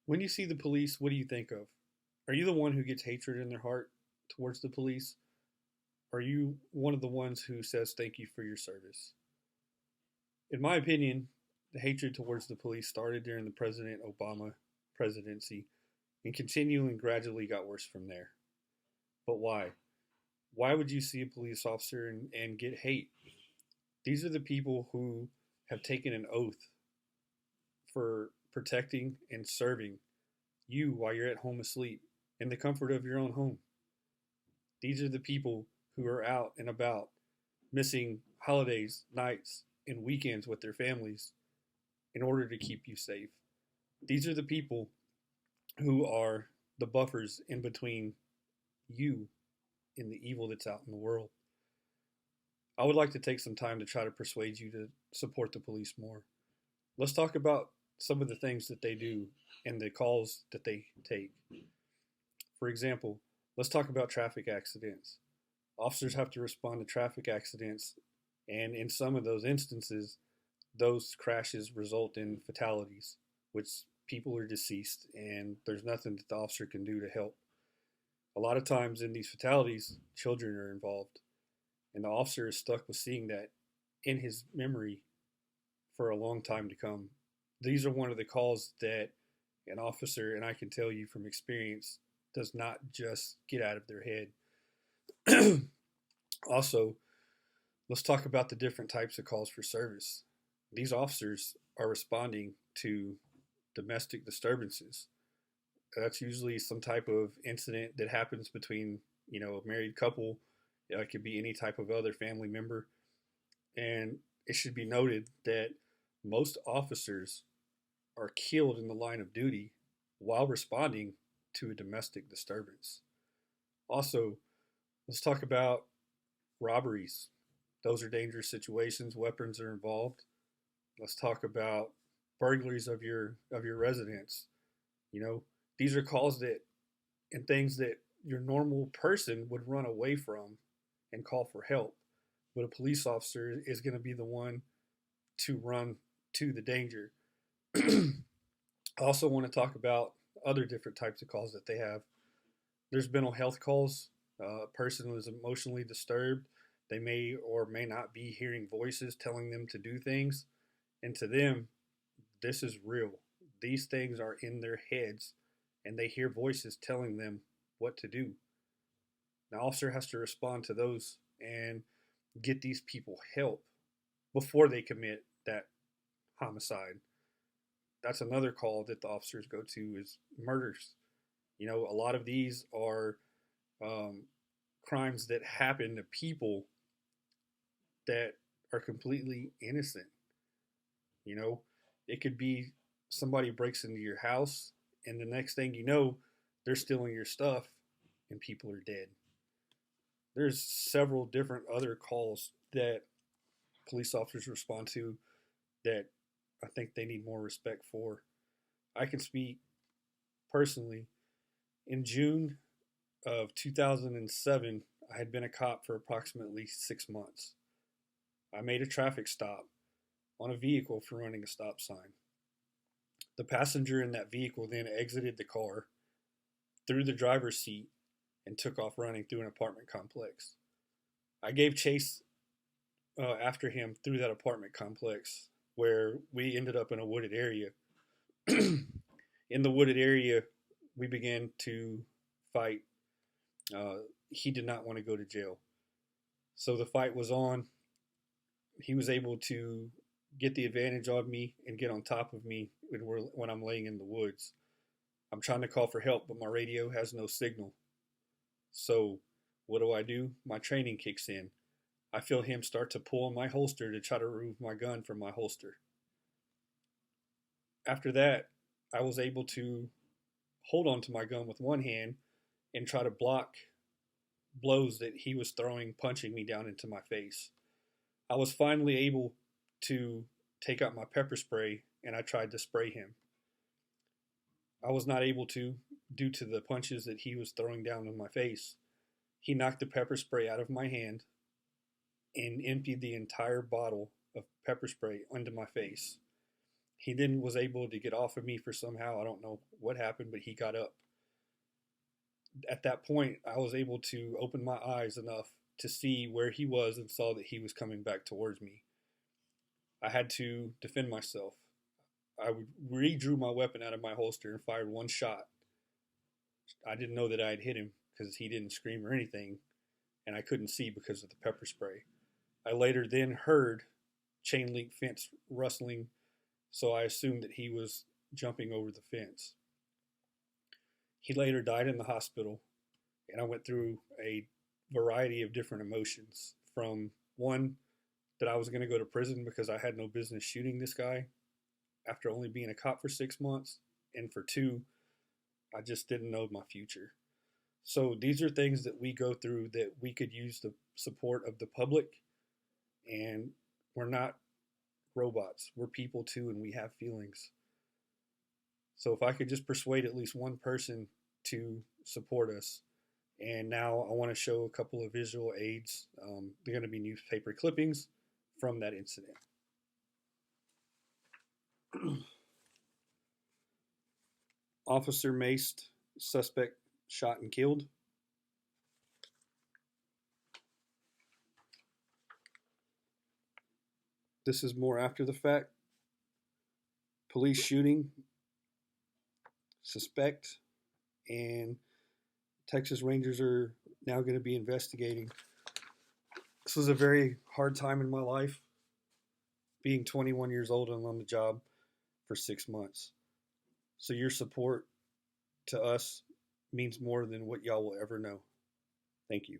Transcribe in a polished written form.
When you see the police, what do you think of? Are you the one who gets hatred in their heart towards the police? Or are you one of the ones who says thank you for your service? In my opinion, the hatred towards the police started during the President Obama presidency and continued and gradually got worse from there. But why? Why would you see a police officer and get hate? These are the people who have taken an oath for protecting and serving you while you're at home asleep in the comfort of your own home. These are the people who are out and about, missing holidays, nights, and weekends with their families in order to keep you safe. These are the people who are the buffers in between you and the evil that's out in the world. I would like to take some time to try to persuade you to support the police more. Let's talk about some of the things that they do and the calls that they take. For example, let's talk about traffic accidents. Officers have to respond to traffic accidents, and in some of those instances, those crashes result in fatalities, which people are deceased, and there's nothing that the officer can do to help. A lot of times in these fatalities, children are involved, and the officer is stuck with seeing that in his memory for a long time to come. These are one of the calls that an officer, and I can tell you from experience, does not just get out of their head. Also, let's talk about the different types of calls for service. These officers are responding to domestic disturbances. That's usually some type of incident that happens between, a married couple. It could be any type of other family member. And it should be noted that most officers are killed in the line of duty while responding to a domestic disturbance. Also, let's talk about robberies. Those are dangerous situations. Weapons are involved. Let's talk about burglaries of your residence. These are calls that and things that your normal person would run away from and call for help. But a police officer is going to be the one to run to the danger. I also want to talk about other different types of calls that they have. There's mental health calls. A person who is emotionally disturbed, they may or may not be hearing voices telling them to do things. And to them, this is real. These things are in their heads, and they hear voices telling them what to do. The officer has to respond to those and get these people help before they commit that homicide. That's another call that the officers go to is murders. A lot of these are crimes that happen to people that are completely innocent. It could be somebody breaks into your house, and the next thing you know, they're stealing your stuff, and people are dead. There's several different other calls that police officers respond to that I think they need more respect for. I can speak personally. In June of 2007, I had been a cop for approximately 6 months. I made a traffic stop on a vehicle for running a stop sign. The passenger in that vehicle then exited the car, threw the driver's seat, and took off running through an apartment complex. I gave chase after him through that apartment complex where we ended up in a wooded area. In the wooded area, we began to fight. He did not want to go to jail. So the fight was on. He was able to get the advantage of me and get on top of me when I'm laying in the woods. I'm trying to call for help, but my radio has no signal. So what do? My training kicks in. I feel him start to pull on my holster to try to remove my gun from my holster. After that, I was able to hold on to my gun with one hand and try to block blows that he was throwing, punching me down into my face. I was finally able to take out my pepper spray, and I tried to spray him. I was not able to due to the punches that he was throwing down in my face. He knocked the pepper spray out of my hand and emptied the entire bottle of pepper spray onto my face. He then was able to get off of me for somehow. I don't know what happened, but he got up. At that point, I was able to open my eyes enough to see where he was and saw that he was coming back towards me. I had to defend myself. I redrew my weapon out of my holster and fired one shot. I didn't know that I had hit him because he didn't scream or anything, and I couldn't see because of the pepper spray. I later then heard chain link fence rustling, so I assumed that he was jumping over the fence. He later died in the hospital, and I went through a variety of different emotions. From one, that I was going to go to prison because I had no business shooting this guy after only being a cop for 6 months, and for two, I just didn't know my future. So these are things that we go through that we could use the support of the public, and we're not robots. We're people too, and we have feelings. So if I could just persuade at least one person to support us. And now I want to show a couple of visual aids. They're going to be newspaper clippings from that incident. Officer maced, suspect shot and killed. This is more after the fact. Police shooting, suspect, and Texas Rangers are now going to be investigating. This was a very hard time in my life, being 21 years old and on the job for 6 months. So your support to us means more than what y'all will ever know. Thank you.